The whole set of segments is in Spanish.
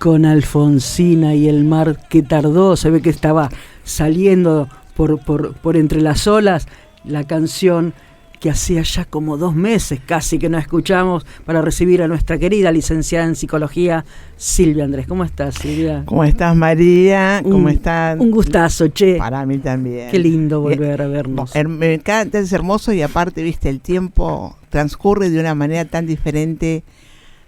con Alfonsina y el mar que tardó, se ve que estaba saliendo por entre las olas, la canción que hacía ya como 2 meses casi que no escuchamos, para recibir a nuestra querida licenciada en psicología, Silvia Andrés. ¿Cómo estás, Silvia? ¿Cómo estás, María? ¿Cómo estás? Un gustazo, che. Para mí también. Qué lindo volver a vernos. Me encanta, es hermoso, y aparte, viste, el tiempo transcurre de una manera tan diferente,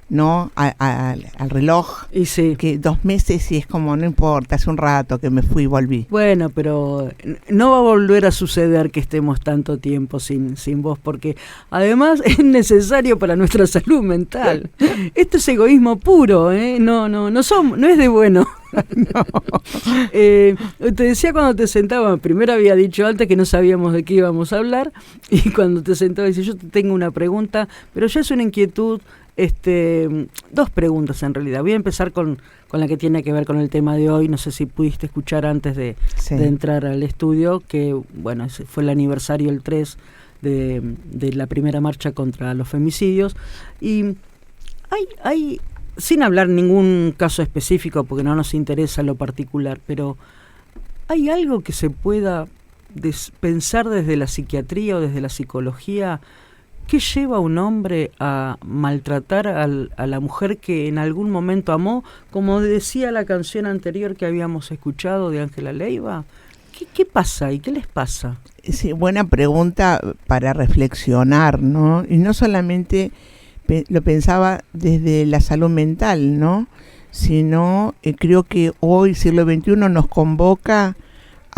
¿no? Al reloj. Y sí. Que 2 meses y es como, no importa, hace un rato que me fui y volví. Bueno, pero no va a volver a suceder que estemos tanto tiempo sin vos, porque además es necesario para nuestra salud mental. Esto es egoísmo puro, ¿eh? No es de bueno. No. Te decía cuando te sentaba, primero había dicho antes que no sabíamos de qué íbamos a hablar, y cuando te sentaba dice, yo te tengo una pregunta, pero ya es una inquietud. 2 preguntas en realidad. Voy a empezar con la que tiene que ver con el tema de hoy. No sé si pudiste escuchar antes de entrar al estudio, que bueno, fue el aniversario el 3 de la primera marcha contra los femicidios. Y hay sin hablar ningún caso específico, porque no nos interesa lo particular, pero ¿hay algo que se pueda pensar desde la psiquiatría o desde la psicología? ¿Qué lleva a un hombre a maltratar a la mujer que en algún momento amó? Como decía la canción anterior que habíamos escuchado de Ángela Leiva. ¿Qué pasa y qué les pasa? Sí, buena pregunta para reflexionar, ¿no? Y no solamente lo pensaba desde la salud mental, ¿no? Sino creo que hoy, siglo XXI, nos convoca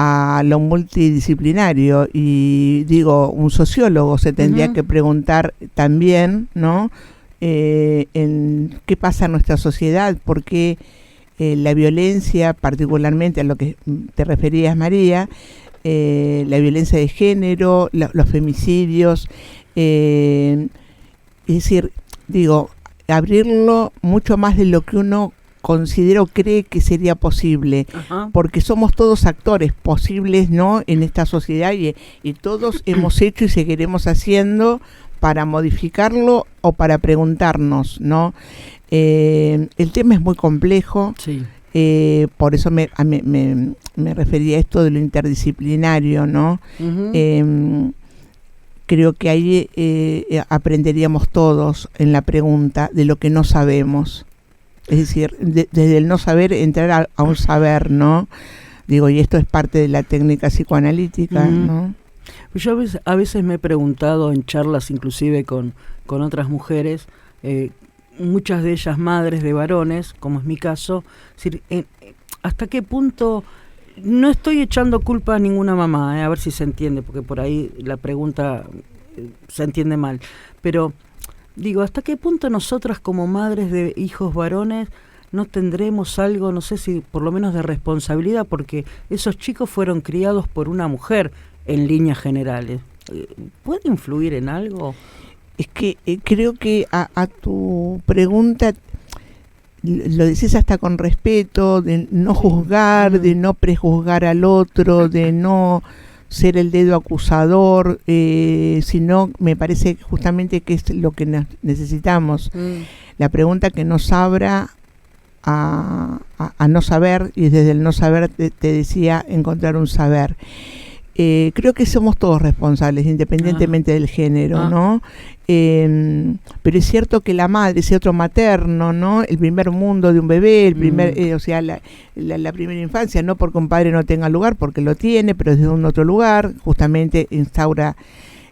a lo multidisciplinario, y digo, un sociólogo se tendría que preguntar también, ¿no? En qué pasa en nuestra sociedad, porque la violencia, particularmente a lo que te referías, María, la violencia de género, los femicidios, es decir, digo, abrirlo mucho más de lo que uno considero, cree que sería posible. Ajá. Porque somos todos actores posibles, ¿no? En esta sociedad, y todos hemos hecho y seguiremos haciendo para modificarlo o para preguntarnos, ¿no? El tema es muy complejo. Sí. Por eso me refería a esto de lo interdisciplinario, ¿no? Uh-huh. Creo que ahí aprenderíamos todos en la pregunta de lo que no sabemos. Es decir, desde el no saber entrar a un saber, ¿no? Digo, y esto es parte de la técnica psicoanalítica, ¿no? Yo a veces me he preguntado en charlas, inclusive con otras mujeres, muchas de ellas madres de varones, como es mi caso, es decir, ¿hasta qué punto? No estoy echando culpa a ninguna mamá, a ver si se entiende, porque por ahí la pregunta se entiende mal, pero digo, ¿hasta qué punto nosotras como madres de hijos varones no tendremos algo, no sé si por lo menos de responsabilidad, porque esos chicos fueron criados por una mujer en líneas generales? ¿Puede influir en algo? Es que creo que a tu pregunta lo decís hasta con respeto, de no juzgar, de no prejuzgar al otro, de no ser el dedo acusador, sino me parece justamente que es lo que necesitamos. La pregunta que nos abra a no saber, y desde el no saber te decía encontrar un saber. Creo que somos todos responsables, independientemente del género, ¿no? Pero es cierto que la madre, ese otro materno, ¿no? El primer mundo de un bebé, el primer, o sea, la primera infancia, no porque un padre no tenga lugar, porque lo tiene, pero desde un otro lugar, justamente instaura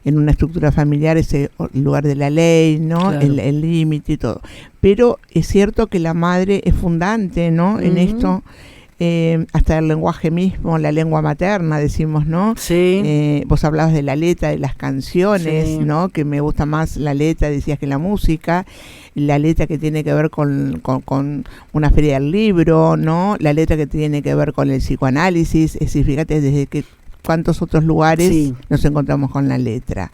en una estructura familiar ese lugar de la ley, ¿no? Claro. El límite y todo. Pero es cierto que la madre es fundante, ¿no? En esto. Hasta el lenguaje mismo, la lengua materna, decimos, ¿no? Sí. Vos hablabas de la letra de las canciones, sí, ¿no? Que me gusta más la letra, decías, que la música. La letra que tiene que ver con una feria del libro, ¿no? La letra que tiene que ver con el psicoanálisis. Es decir, fíjate desde que cuántos otros lugares sí nos encontramos con la letra.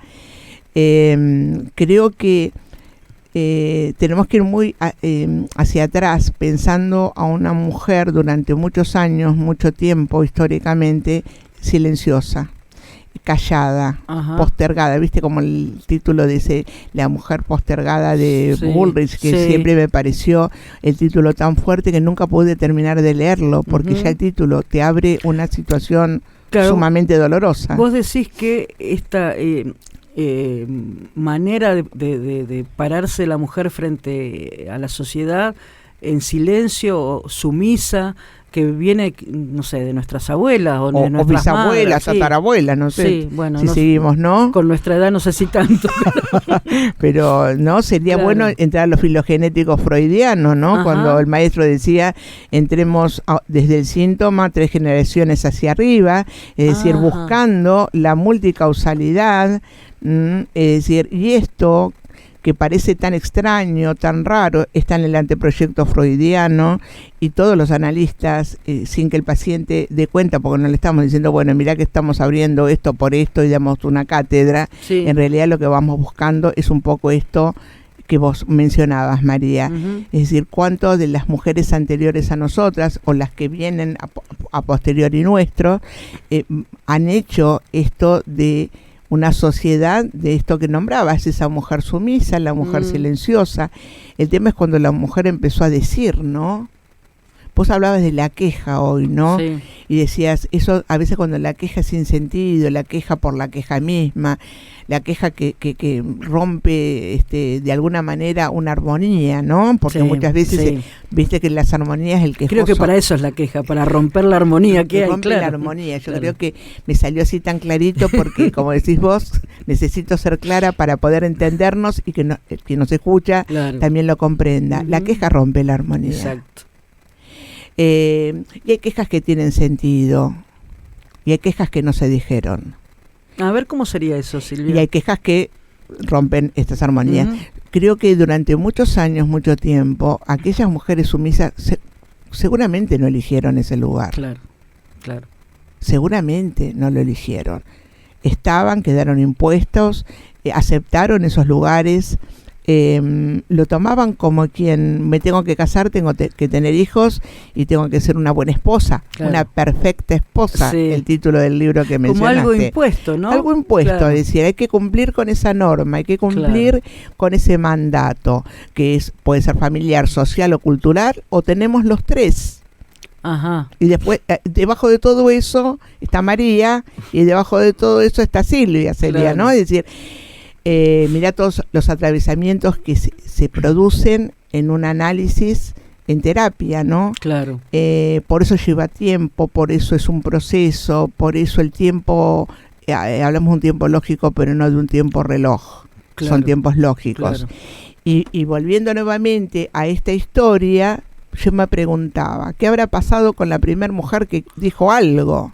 Creo que tenemos que ir muy hacia atrás, pensando a una mujer durante muchos años, mucho tiempo históricamente silenciosa, callada, Ajá. postergada, viste como el título dice La mujer postergada de Sí, Bullrich, que sí. siempre me pareció el título tan fuerte que nunca pude terminar de leerlo, porque ya el título te abre una situación sumamente dolorosa. Vos decís que esta manera de pararse la mujer frente a la sociedad en silencio o sumisa, que viene, no sé, de nuestras abuelas o de nuestras bisabuelas, madres, sí. tatarabuelas, no sé, Sí, bueno, si no, seguimos, ¿no? Con nuestra edad no sé si tanto. Pero, ¿no? Sería bueno entrar a los filogenéticos freudianos, ¿no? Ajá. Cuando el maestro decía, entremos desde el síntoma 3 generaciones hacia arriba, es decir, buscando la multicausalidad, es decir, y esto que parece tan extraño, tan raro, está en el anteproyecto freudiano, y todos los analistas, sin que el paciente dé cuenta, porque no le estamos diciendo, bueno, mirá que estamos abriendo esto por esto y damos una cátedra, Sí. En realidad lo que vamos buscando es un poco esto que vos mencionabas, María, es decir, cuánto de las mujeres anteriores a nosotras, o las que vienen a posteriori nuestro, han hecho esto de una sociedad de esto que nombrabas, esa mujer sumisa, la mujer silenciosa. El tema es cuando la mujer empezó a decir, ¿no? Vos hablabas de la queja hoy, ¿no? Sí. Y decías, eso a veces cuando la queja es sin sentido, la queja por la queja misma, la queja que rompe de alguna manera una armonía, ¿no? Porque muchas veces viste que las armonías el quejoso... Creo que para eso es la queja, para romper la armonía que hay, rompe la armonía. Yo creo que me salió así tan clarito porque, como decís vos, necesito ser clara para poder entendernos y que quien nos escucha también lo comprenda. La queja rompe la armonía. Exacto. Y hay quejas que tienen sentido y hay quejas que no se dijeron. A ver, ¿cómo sería eso, Silvia? Y hay quejas que rompen estas armonías. Creo que durante muchos años, mucho tiempo, aquellas mujeres sumisas seguramente no eligieron ese lugar. Claro. Seguramente no lo eligieron. Quedaron impuestos, aceptaron esos lugares, lo tomaban como quien me tengo que casar, tengo que tener hijos y tengo que ser una buena esposa, una perfecta esposa, el título del libro que mencionaste. Como algo impuesto, ¿no? Algo impuesto, es decir, hay que cumplir con esa norma, hay que cumplir con ese mandato, que puede ser familiar, social o cultural, o tenemos los tres. Ajá. Y después, debajo de todo eso está María, y debajo de todo eso está Silvia, sería, ¿no? Es decir, mirá todos los atravesamientos que se producen en un análisis en terapia, ¿no? Claro. Por eso lleva tiempo, por eso es un proceso, por eso el tiempo, hablamos de un tiempo lógico, pero no de un tiempo reloj. Son tiempos lógicos. Y volviendo nuevamente a esta historia, yo me preguntaba, ¿qué habrá pasado con la primera mujer que dijo algo?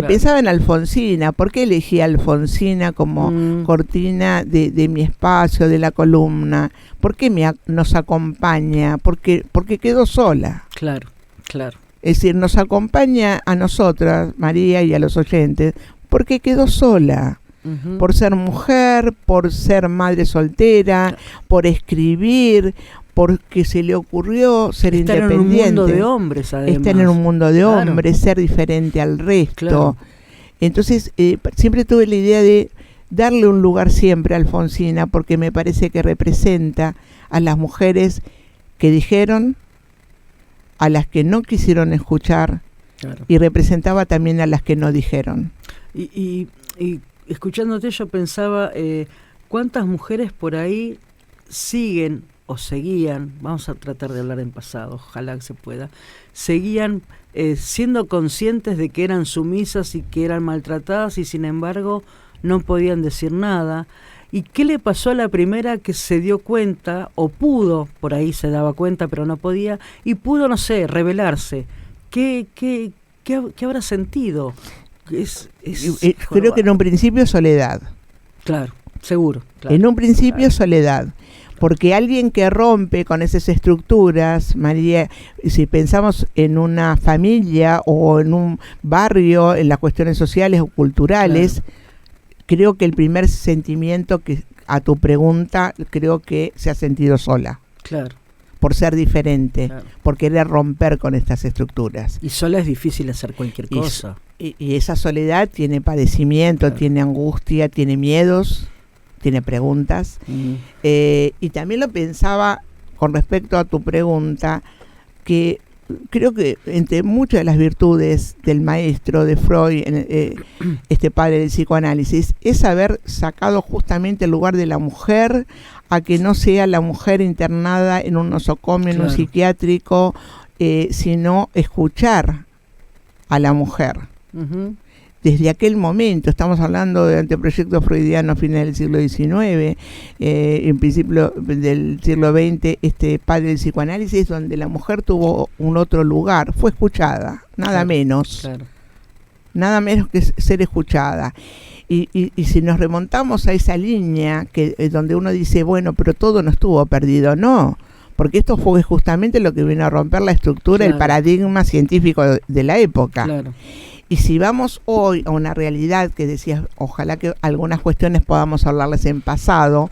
Pensaba en Alfonsina. ¿Por qué elegí a Alfonsina como cortina de mi espacio, de la columna? ¿Por qué nos acompaña? Porque quedó sola. Claro. Es decir, nos acompaña a nosotras, María, y a los oyentes, porque quedó sola. Por ser mujer, por ser madre soltera, por escribir, porque se le ocurrió ser independiente. Estar en un mundo de hombres, además. Estar en un mundo de hombres, ser diferente al resto. Claro. Entonces, siempre tuve la idea de darle un lugar siempre a Alfonsina, porque me parece que representa a las mujeres que dijeron, a las que no quisieron escuchar, y representaba también a las que no dijeron. Y escuchándote yo pensaba, ¿cuántas mujeres por ahí siguen o seguían, vamos a tratar de hablar en pasado, ojalá que se pueda, seguían siendo conscientes de que eran sumisas y que eran maltratadas y sin embargo no podían decir nada? ¿Y qué le pasó a la primera que se dio cuenta, o pudo, por ahí se daba cuenta pero no podía, y pudo, no sé, rebelarse? ¿Qué habrá sentido? Creo que en un principio soledad. Claro, seguro. Claro. En un principio soledad. Porque alguien que rompe con esas estructuras, María, si pensamos en una familia o en un barrio, en las cuestiones sociales o culturales, creo que el primer sentimiento que a tu pregunta, creo que se ha sentido sola. Claro. Por ser diferente, por querer romper con estas estructuras. Y sola es difícil hacer cualquier cosa. Y esa soledad tiene padecimiento, tiene angustia, tiene miedos, tiene preguntas. Y también lo pensaba con respecto a tu pregunta, que creo que entre muchas de las virtudes del maestro de Freud, este padre del psicoanálisis, es haber sacado justamente el lugar de la mujer, a que no sea la mujer internada en un nosocomio, en un psiquiátrico, sino escuchar a la mujer. Desde aquel momento, estamos hablando de anteproyecto freudiano final del siglo XIX, en principio del siglo XX, este padre del psicoanálisis, donde la mujer tuvo un otro lugar, fue escuchada, nada menos que ser escuchada. Y si nos remontamos a esa línea donde uno dice, bueno, pero todo no estuvo perdido, no, porque esto fue justamente lo que vino a romper la estructura, el paradigma científico de la época. Y si vamos hoy a una realidad que decías, ojalá que algunas cuestiones podamos hablarles en pasado,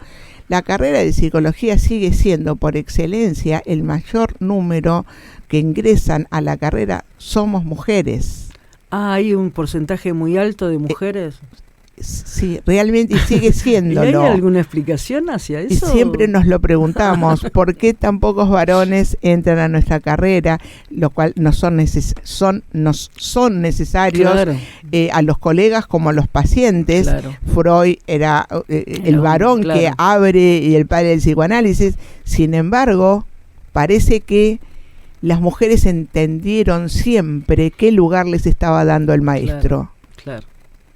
la carrera de psicología sigue siendo por excelencia el mayor número que ingresan a la carrera somos mujeres. ¿Hay un porcentaje muy alto de mujeres? Sí, realmente, y sigue siéndolo. ¿Y hay alguna explicación hacia eso? Y siempre nos lo preguntamos, ¿por qué tan pocos varones entran a nuestra carrera? Lo cual nos son necesarios a los colegas como a los pacientes. Freud era el varón que abre y el padre del psicoanálisis. Sin embargo, parece que las mujeres entendieron siempre qué lugar les estaba dando el maestro.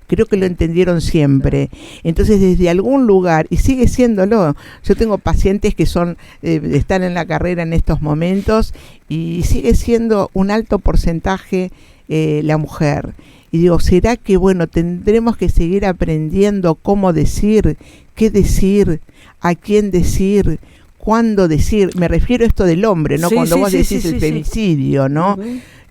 Creo que lo entendieron siempre. Entonces, desde algún lugar, y sigue siéndolo, yo tengo pacientes que están en la carrera en estos momentos, y sigue siendo un alto porcentaje la mujer. Y digo, ¿será que, tendremos que seguir aprendiendo cómo decir, qué decir, a quién decir, cuándo decir? Me refiero a esto del hombre, ¿no? Cuando vos decís el femicidio, ¿no?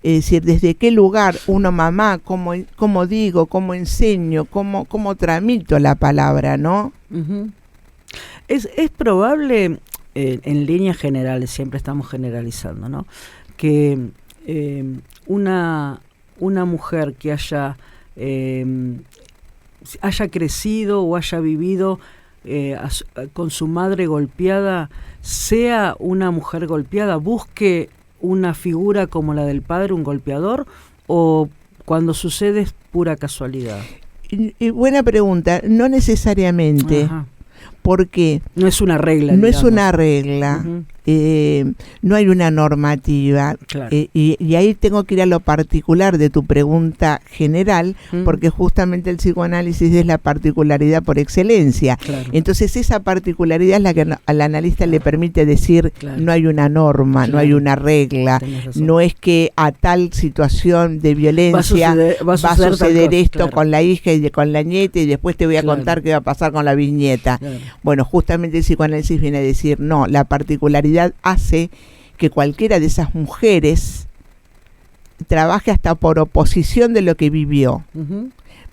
Es decir, desde qué lugar uno, mamá, cómo digo, cómo enseño, cómo tramito la palabra, ¿no? Es probable, en líneas generales, siempre estamos generalizando, ¿no? Que una mujer que haya crecido o haya vivido con su madre golpeada, sea una mujer golpeada, busque una figura como la del padre, un golpeador, o cuando sucede es pura casualidad? Y buena pregunta, no necesariamente. Porque no es una regla. No es una regla. No hay una normativa. Y ahí tengo que ir a lo particular de tu pregunta general, porque justamente el psicoanálisis es la particularidad por excelencia. Entonces esa particularidad es la que al analista le permite decir, no hay una norma, no hay una regla, no es que a tal situación de violencia va a suceder esto con la hija y con la nieta, y después te voy a contar qué va a pasar con la bisnieta. Bueno, justamente el psicoanálisis viene a decir, no, la particularidad hace que cualquiera de esas mujeres trabaje hasta por oposición de lo que vivió.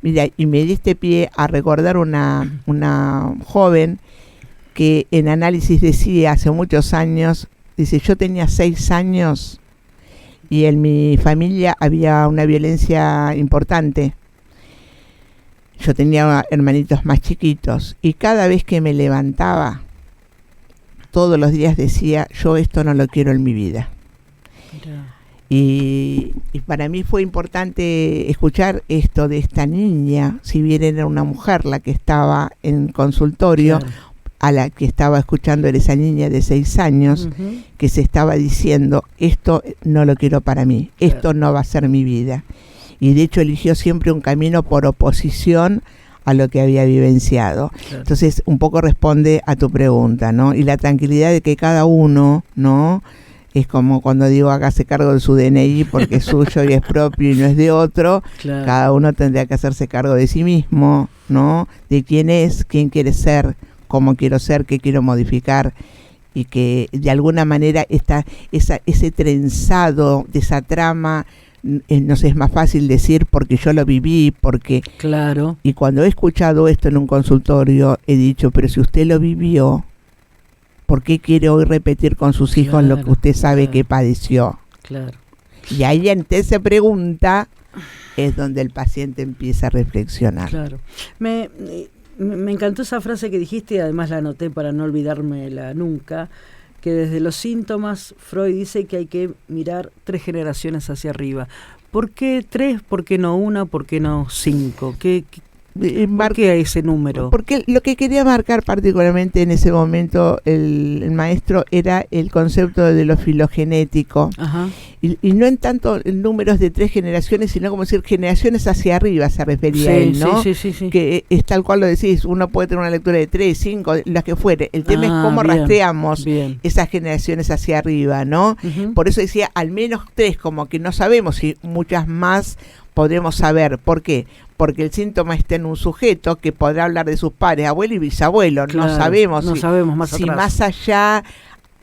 Mira, y me diste pie a recordar una joven que en análisis decía hace muchos años, dice, yo tenía 6 años y en mi familia había una violencia importante. Yo tenía hermanitos más chiquitos y cada vez que me levantaba, todos los días decía, yo esto no lo quiero en mi vida. Y para mí fue importante escuchar esto de esta niña, si bien era una mujer la que estaba en consultorio, a la que estaba escuchando era esa niña de 6 años, que se estaba diciendo, esto no lo quiero para mí, esto no va a ser mi vida. Y de hecho eligió siempre un camino por oposición a lo que había vivenciado. Entonces un poco responde a tu pregunta, ¿no? Y la tranquilidad de que cada uno, ¿no? Es como cuando digo, hágase cargo de su DNI porque es suyo y es propio y no es de otro. Cada uno tendría que hacerse cargo de sí mismo, ¿no? De quién es, quién quiere ser, cómo quiero ser, qué quiero modificar, y que de alguna manera ese trenzado de esa trama nos es más fácil decir porque yo lo viví, porque... Y cuando he escuchado esto en un consultorio, he dicho, pero si usted lo vivió, ¿por qué quiere hoy repetir con sus hijos lo que usted sabe que padeció? Y ahí ante esa pregunta, es donde el paciente empieza a reflexionar. Claro. Me encantó esa frase que dijiste y además la anoté para no olvidármela nunca, que desde los síntomas Freud dice que hay que mirar 3 generaciones hacia arriba. ¿Por qué 3? ¿Por qué no 1? ¿Por qué no 5? ¿Por qué ese número? Porque lo que quería marcar particularmente en ese momento el maestro era el concepto de lo filogenético. Ajá. Y no en tanto números de 3 generaciones, sino como decir generaciones hacia arriba se refería a él, ¿no? Sí. Que es tal cual lo decís, uno puede tener una lectura de 3, 5, las que fuere. El tema es cómo rastreamos esas generaciones hacia arriba, ¿no? Uh-huh. Por eso decía al menos 3, como que no sabemos si muchas más podremos saber. ¿Por qué? Porque el síntoma está en un sujeto que podrá hablar de sus padres, abuelo y bisabuelo. Claro, no sabemos si más allá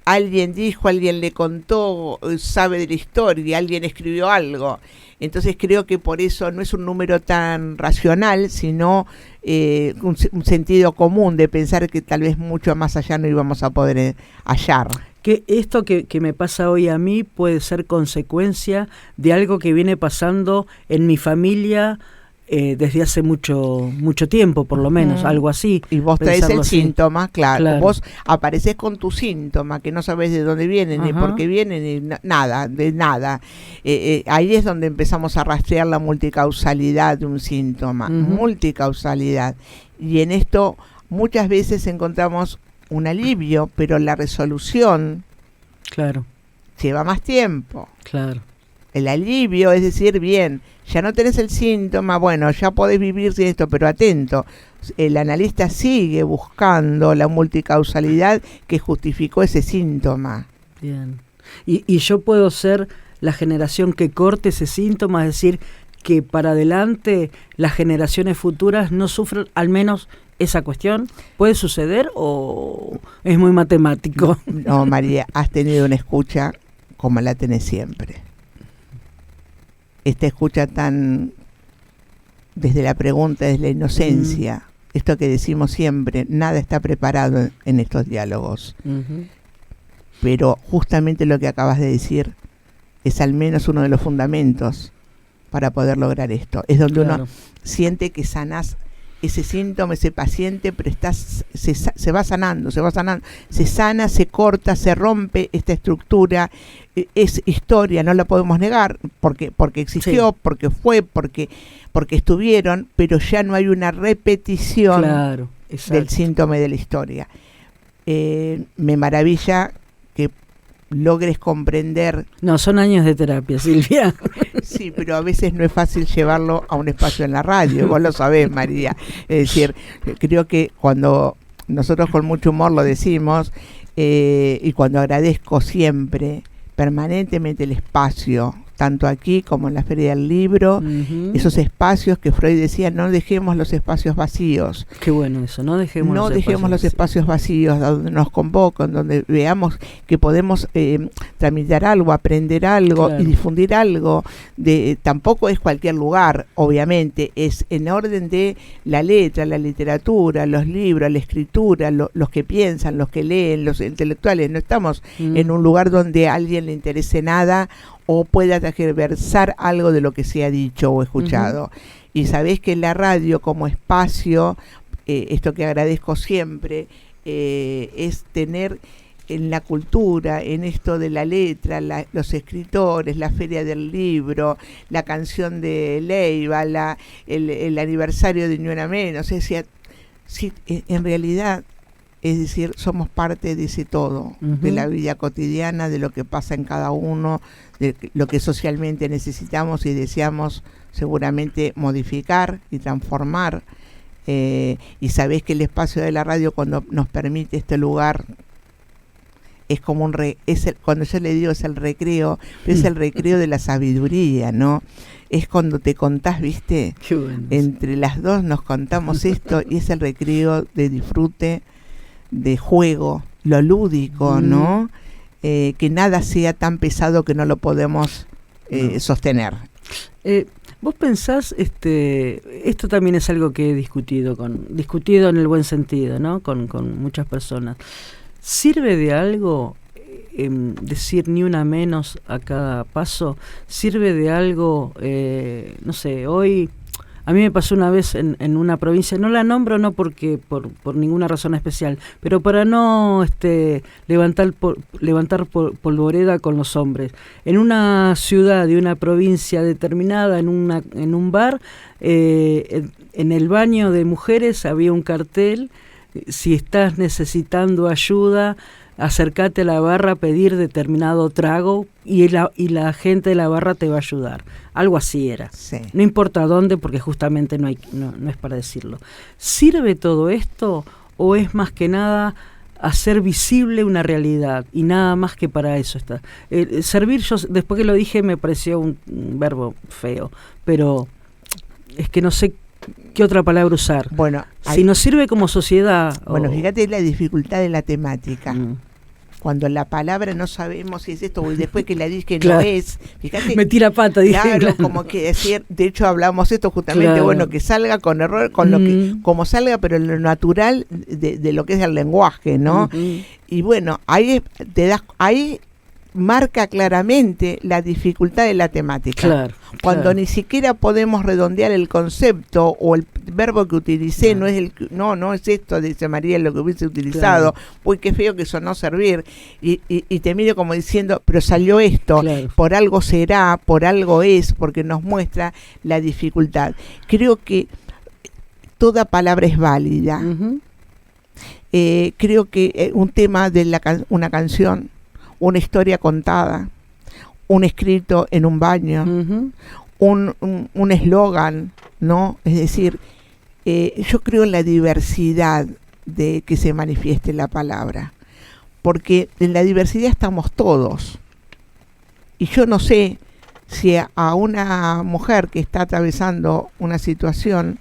alguien dijo, alguien le contó, sabe de la historia, alguien escribió algo. Entonces creo que por eso no es un número tan racional, sino un sentido común de pensar que tal vez mucho más allá no íbamos a poder hallar. Que esto que me pasa hoy a mí puede ser consecuencia de algo que viene pasando en mi familia desde hace mucho tiempo, por lo menos, algo así. Y vos traes el síntoma, claro. Vos apareces con tu síntoma, que no sabés de dónde viene, ni por qué viene, ni nada, de nada. Ahí es donde empezamos a rastrear la multicausalidad de un síntoma, multicausalidad. Y en esto muchas veces encontramos un alivio, pero la resolución lleva más tiempo. Claro. El alivio es decir, bien, ya no tenés el síntoma, bueno, ya podés vivir sin esto, pero atento, el analista sigue buscando la multicausalidad que justificó ese síntoma. Bien. Y yo puedo ser la generación que corte ese síntoma, es decir, que para adelante las generaciones futuras no sufran al menos esa cuestión. ¿Puede suceder o es muy matemático? No, María, has tenido una escucha como la tenés siempre. Esta escucha tan desde la pregunta, desde la inocencia, esto que decimos siempre, nada está preparado en estos diálogos. Pero justamente lo que acabas de decir es al menos uno de los fundamentos para poder lograr esto. Es donde uno siente que sanás ese síntoma, ese paciente, pero se va sanando, se sana, se corta, se rompe esta estructura. Es historia, no la podemos negar, porque existió, porque fue, porque estuvieron, pero ya no hay una repetición del síntoma y de la historia. Me maravilla que logres comprender. No, son años de terapia, Silvia. Sí, pero a veces no es fácil llevarlo a un espacio en la radio, vos lo sabés, María. Es decir, creo que cuando nosotros con mucho humor lo decimos, y cuando agradezco siempre, permanentemente el espacio, tanto aquí como en la Feria del Libro, esos espacios que Freud decía, no dejemos los espacios vacíos. Qué bueno eso, no dejemos los espacios vacíos, donde nos convocan, donde veamos que podemos tramitar algo, aprender algo y difundir algo. Tampoco es cualquier lugar, obviamente, es en orden de la letra, la literatura, los libros, la escritura, los que piensan, los que leen, los intelectuales. No estamos en un lugar donde a alguien le interese nada o pueda tergiversar algo de lo que se ha dicho o escuchado. Y sabés que la radio como espacio, esto que agradezco siempre, es tener en la cultura, en esto de la letra, los escritores, la Feria del Libro, la canción de Leiva, el aniversario de Ni Una Menos. Es decir, sí, en realidad, es decir, somos parte de ese todo, de la vida cotidiana, de lo que pasa en cada uno, de lo que socialmente necesitamos y deseamos seguramente modificar y transformar. Y sabés que el espacio de la radio, cuando nos permite este lugar, es como cuando yo le digo es el recreo, pero es el recreo de la sabiduría, ¿no? Es cuando te contás, ¿viste? Qué bueno. Entre las dos nos contamos esto y es el recreo de disfrute, de juego, lo lúdico, ¿no? Que nada sea tan pesado que no lo podemos sostener. Vos pensás, esto también es algo que he discutido en el buen sentido, ¿no? Con muchas personas. ¿Sirve de algo decir ni una menos a cada paso, sirve de algo, no sé, hoy... A mí me pasó una vez en una provincia, no la nombro no porque por ninguna razón especial, pero para no levantar polvoreda con los hombres. En una ciudad de una provincia determinada, en un bar, en el baño de mujeres había un cartel: si estás necesitando ayuda, acércate a la barra a pedir determinado trago y la gente de la barra te va a ayudar. Algo así era. Sí. No importa dónde, porque justamente no es para decirlo. ¿Sirve todo esto o es más que nada hacer visible una realidad y nada más que para eso está? Servir, yo después que lo dije me pareció un verbo feo, pero es que no sé qué otra palabra usar. Bueno, si nos sirve como sociedad... Bueno, fíjate la dificultad de la temática. Cuando la palabra no sabemos si es esto, y después que la dije claro. No es, fíjate. Me tira pata, dije. Claro, como que decir, de hecho hablamos esto justamente, claro. Bueno, que salga con error, con lo que, como salga, pero lo natural de lo que es el lenguaje, ¿no? Y bueno, ahí marca claramente la dificultad de la temática. Claro, cuando ni siquiera podemos redondear el concepto o el verbo que utilicé, no es esto, dice María, lo que hubiese utilizado, uy, qué feo que sonó servir, y te miro como diciendo, pero salió esto, por algo será, por algo es, porque nos muestra la dificultad. Creo que toda palabra es válida. Creo que un tema de una canción, una historia contada, un escrito en un baño, un eslogan, ¿no? Es decir, yo creo en la diversidad de que se manifieste la palabra, porque en la diversidad estamos todos. Y yo no sé si a una mujer que está atravesando una situación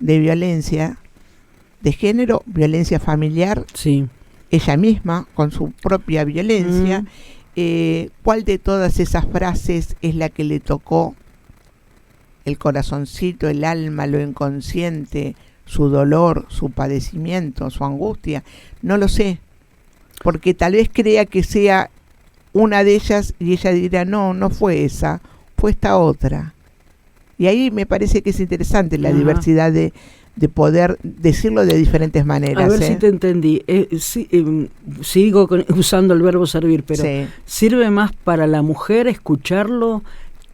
de violencia de género, violencia familiar, sí, ella misma con su propia violencia, ¿cuál de todas esas frases es la que le tocó el corazoncito, el alma, lo inconsciente, su dolor, su padecimiento, su angustia? No lo sé, porque tal vez crea que sea una de ellas y ella dirá, no fue esa, fue esta otra. Y ahí me parece que es interesante la diversidad de poder decirlo de diferentes maneras. A ver si te entendí. Sigo usando el verbo servir, pero ¿sirve más para la mujer escucharlo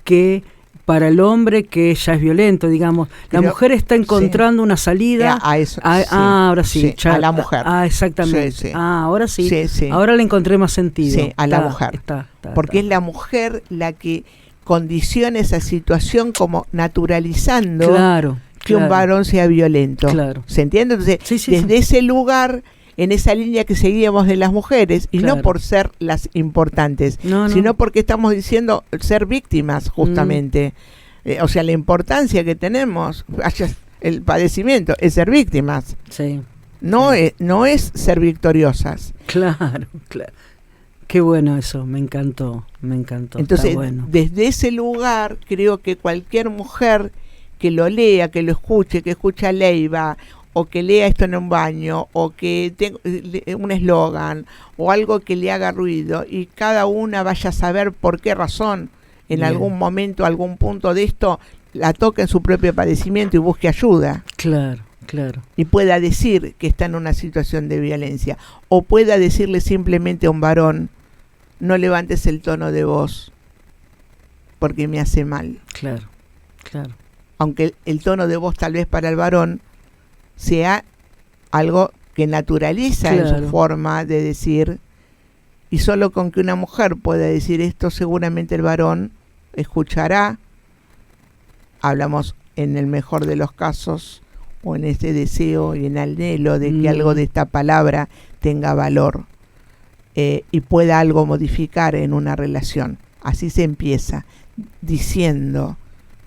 que para el hombre que ya es violento, digamos? La mujer está encontrando una salida. A eso. Ahora sí. A la mujer. Exactamente. Ahora sí. Ahora le encontré más sentido. Sí, a la mujer. Porque es la mujer la que condiciona esa situación como naturalizando que un varón sea violento. ¿Se entiende? Entonces, desde ese lugar, en esa línea que seguíamos de las mujeres, y no por ser las importantes, sino porque estamos diciendo ser víctimas, justamente. O sea, la importancia que tenemos, el padecimiento, es ser víctimas. No es ser victoriosas. Claro. Qué bueno eso, me encantó. Entonces, desde ese lugar, creo que cualquier mujer que lo lea, que lo escuche, que escucha a Leiva, o que lea esto en un baño, o que tenga un eslogan, o algo que le haga ruido, y cada una vaya a saber por qué razón, en algún momento, algún punto de esto, la toque en su propio padecimiento y busque ayuda. Claro. Y pueda decir que está en una situación de violencia, o pueda decirle simplemente a un varón, no levantes el tono de voz, porque me hace mal. Claro. Aunque el tono de voz tal vez para el varón sea algo que naturaliza en su forma de decir, y solo con que una mujer pueda decir esto, seguramente el varón escuchará. Hablamos en el mejor de los casos, o en ese deseo y en anhelo de que algo de esta palabra tenga valor, y pueda algo modificar en una relación. Así se empieza, diciendo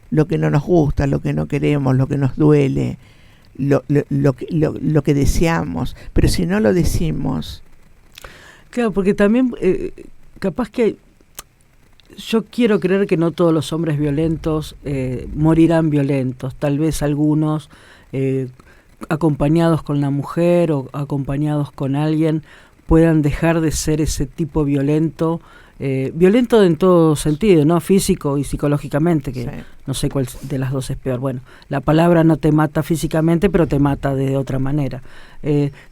lo que no nos gusta, lo que no queremos, lo que nos duele, lo que deseamos. Pero si no lo decimos... Claro, porque también capaz que yo quiero creer que no todos los hombres violentos morirán violentos. Tal vez algunos acompañados con la mujer o acompañados con alguien puedan dejar de ser ese tipo violento, violento en todo sentido, ¿no? Físico y psicológicamente, que sí. No sé cuál de las dos es peor. Bueno, la palabra no te mata físicamente, pero te mata de otra manera.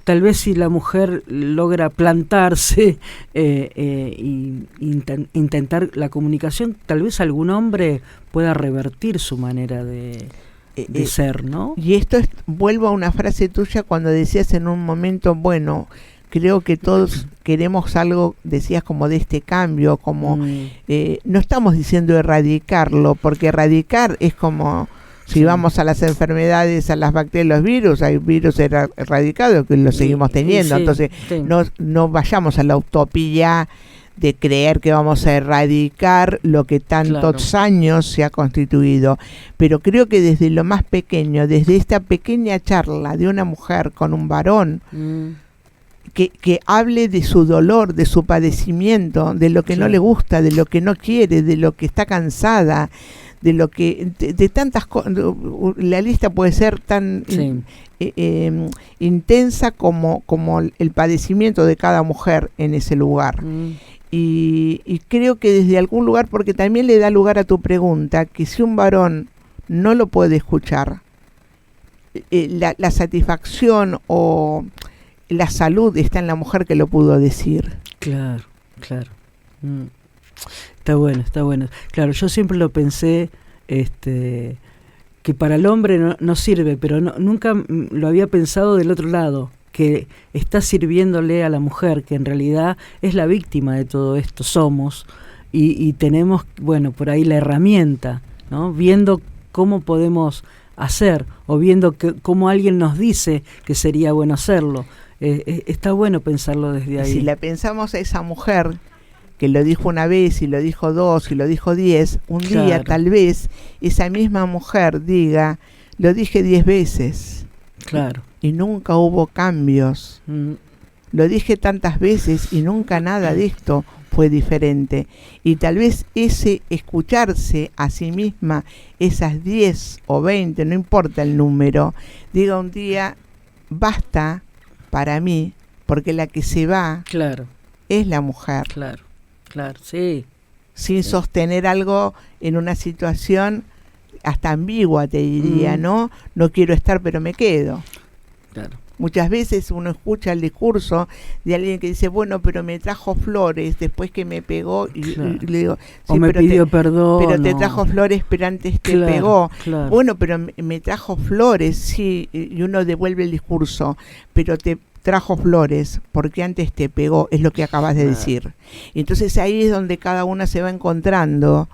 Tal vez si la mujer logra plantarse y intentar la comunicación, tal vez algún hombre pueda revertir su manera de ser, ¿no? Y esto vuelvo a una frase tuya cuando decías en un momento, bueno, creo que todos queremos algo, decías, como de este cambio, como no estamos diciendo erradicarlo, porque erradicar es como si vamos a las enfermedades, a las bacterias, los virus, hay virus erradicados que los seguimos teniendo, entonces no vayamos a la utopía de creer que vamos a erradicar lo que tantos años se ha constituido, pero creo que desde lo más pequeño, desde esta pequeña charla de una mujer con un varón, que hable de su dolor, de su padecimiento, de lo que no le gusta, de lo que no quiere, de lo que está cansada, de lo que de tantas cosas. La lista puede ser tan intensa como el padecimiento de cada mujer en ese lugar. Y creo que desde algún lugar, porque también le da lugar a tu pregunta, que si un varón no lo puede escuchar, la satisfacción o la salud está en la mujer que lo pudo decir. Claro. Está bueno. Claro, yo siempre lo pensé, que para el hombre no sirve, pero nunca lo había pensado del otro lado, que está sirviéndole a la mujer, que en realidad es la víctima de todo esto, somos, y tenemos, bueno, por ahí la herramienta, ¿no? Viendo cómo podemos hacer, o viendo cómo alguien nos dice que sería bueno hacerlo. Está bueno pensarlo desde ahí. Si la pensamos a esa mujer que lo dijo una vez y lo dijo 2 y lo dijo 10, un día tal vez esa misma mujer diga, lo dije 10 veces. Claro. Y nunca hubo cambios. Lo dije tantas veces y nunca nada de esto fue diferente. Y tal vez ese escucharse a sí misma, esas 10 o 20, no importa el número, diga un día, basta para mí, porque la que se va es la mujer. Claro, sí. Sin sostener algo en una situación hasta ambigua, te diría, ¿no? No quiero estar, pero me quedo. Claro. Muchas veces uno escucha el discurso de alguien que dice, bueno, pero me trajo flores después que me pegó, y le digo, sí, o me pidió perdón. Pero te trajo flores, pero antes te pegó. Claro. Bueno, pero me trajo flores, sí, y uno devuelve el discurso, pero te trajo flores porque antes te pegó, es lo que acabas de decir. Y entonces ahí es donde cada una se va encontrando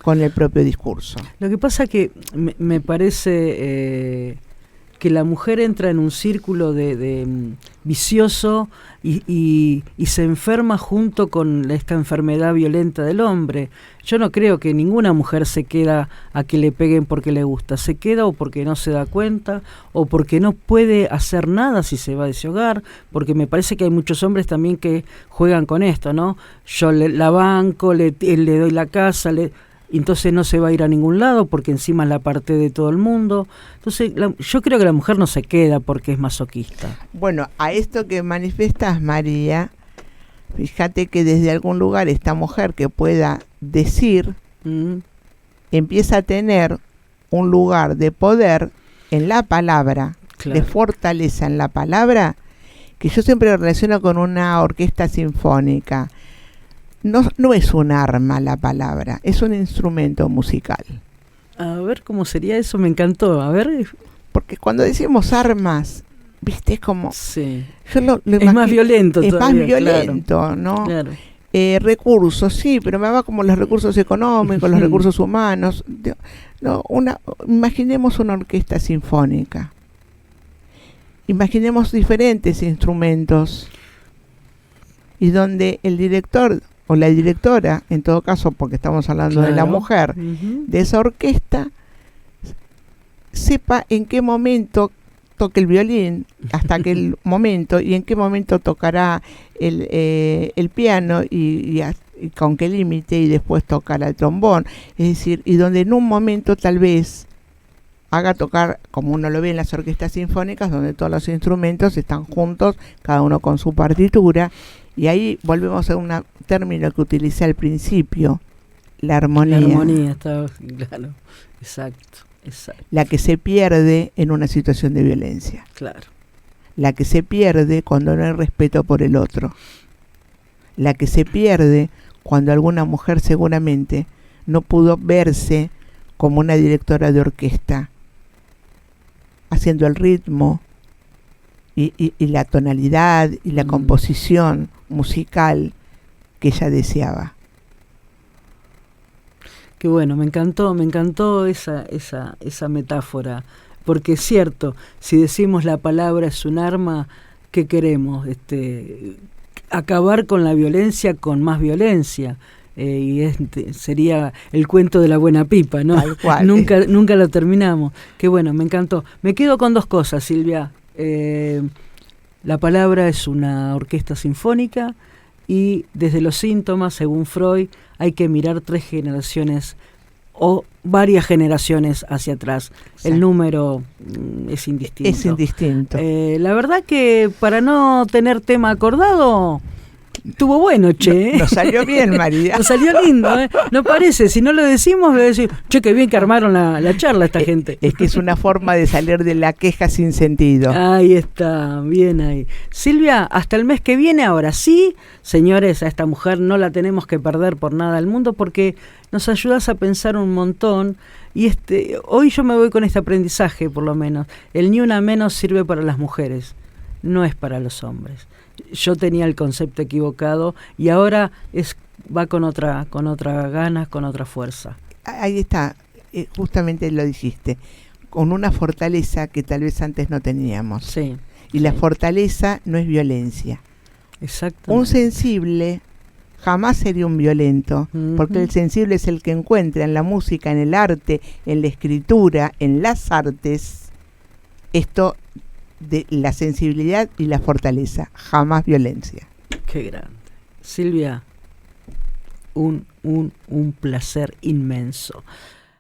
con el propio discurso. Lo que pasa que me parece que la mujer entra en un círculo de vicioso y se enferma junto con esta enfermedad violenta del hombre. Yo no creo que ninguna mujer se queda a que le peguen porque le gusta. Se queda o porque no se da cuenta o porque no puede hacer nada si se va de ese hogar, porque me parece que hay muchos hombres también que juegan con esto, ¿no? Yo la banco, le doy la casa, entonces no se va a ir a ningún lado porque encima la parte de todo el mundo. Entonces yo creo que la mujer no se queda porque es masoquista. Bueno, a esto que manifiestas, María, fíjate que desde algún lugar esta mujer que pueda decir empieza a tener un lugar de poder en la palabra, de fortaleza en la palabra, que yo siempre lo relaciono con una orquesta sinfónica. No es un arma la palabra, es un instrumento musical. A ver, ¿cómo sería eso? Me encantó, a ver. Porque cuando decimos armas, viste, es como... Sí. Yo es más violento todavía. Es más violento, ¿no? Claro. Recursos, sí, pero me va como los recursos económicos, los recursos humanos. Imaginemos una orquesta sinfónica. Imaginemos diferentes instrumentos. Y donde el director o la directora, en todo caso, porque estamos hablando de la mujer, de esa orquesta, sepa en qué momento toque el violín, hasta aquel momento, y en qué momento tocará el piano y con qué límite, y después tocará el trombón. Es decir, y donde en un momento tal vez haga tocar, como uno lo ve en las orquestas sinfónicas, donde todos los instrumentos están juntos, cada uno con su partitura, y ahí volvemos a un término que utilicé al principio, la armonía. La armonía, está claro, exacto. La que se pierde en una situación de violencia. Claro. La que se pierde cuando no hay respeto por el otro. La que se pierde cuando alguna mujer seguramente no pudo verse como una directora de orquesta, haciendo el ritmo y la tonalidad y la composición musical que ella deseaba. Qué bueno, me encantó esa metáfora, porque es cierto, si decimos la palabra es un arma, ¿qué queremos? Acabar con la violencia con más violencia. Sería el cuento de la buena pipa, ¿no? Nunca lo terminamos. Qué bueno, me encantó. Me quedo con dos cosas, Silvia. La palabra es una orquesta sinfónica y desde los síntomas, según Freud, hay que mirar 3 generaciones o varias generaciones hacia atrás. Exacto. El número es indistinto. Es indistinto. La verdad que para no tener tema acordado, estuvo bueno, che. Nos salió bien, María. Nos salió lindo, ¿eh? No parece, si no lo decimos, voy a decir, che, qué bien que armaron la charla esta gente. Es que es una forma de salir de la queja sin sentido. Ahí está, bien ahí. Silvia, hasta el mes que viene, ahora sí, señores, a esta mujer no la tenemos que perder por nada del mundo porque nos ayudas a pensar un montón y hoy yo me voy con este aprendizaje, por lo menos. El ni una menos sirve para las mujeres, no es para los hombres. Yo tenía el concepto equivocado y ahora va con otra ganas, con otra fuerza. Ahí está, justamente lo dijiste, con una fortaleza que tal vez antes no teníamos. Sí. Y la fortaleza no es violencia. Exacto. Un sensible jamás sería un violento, porque el sensible es el que encuentra en la música, en el arte, en la escritura, en las artes, esto de la sensibilidad y la fortaleza, jamás violencia. Qué grande. Silvia, un placer inmenso.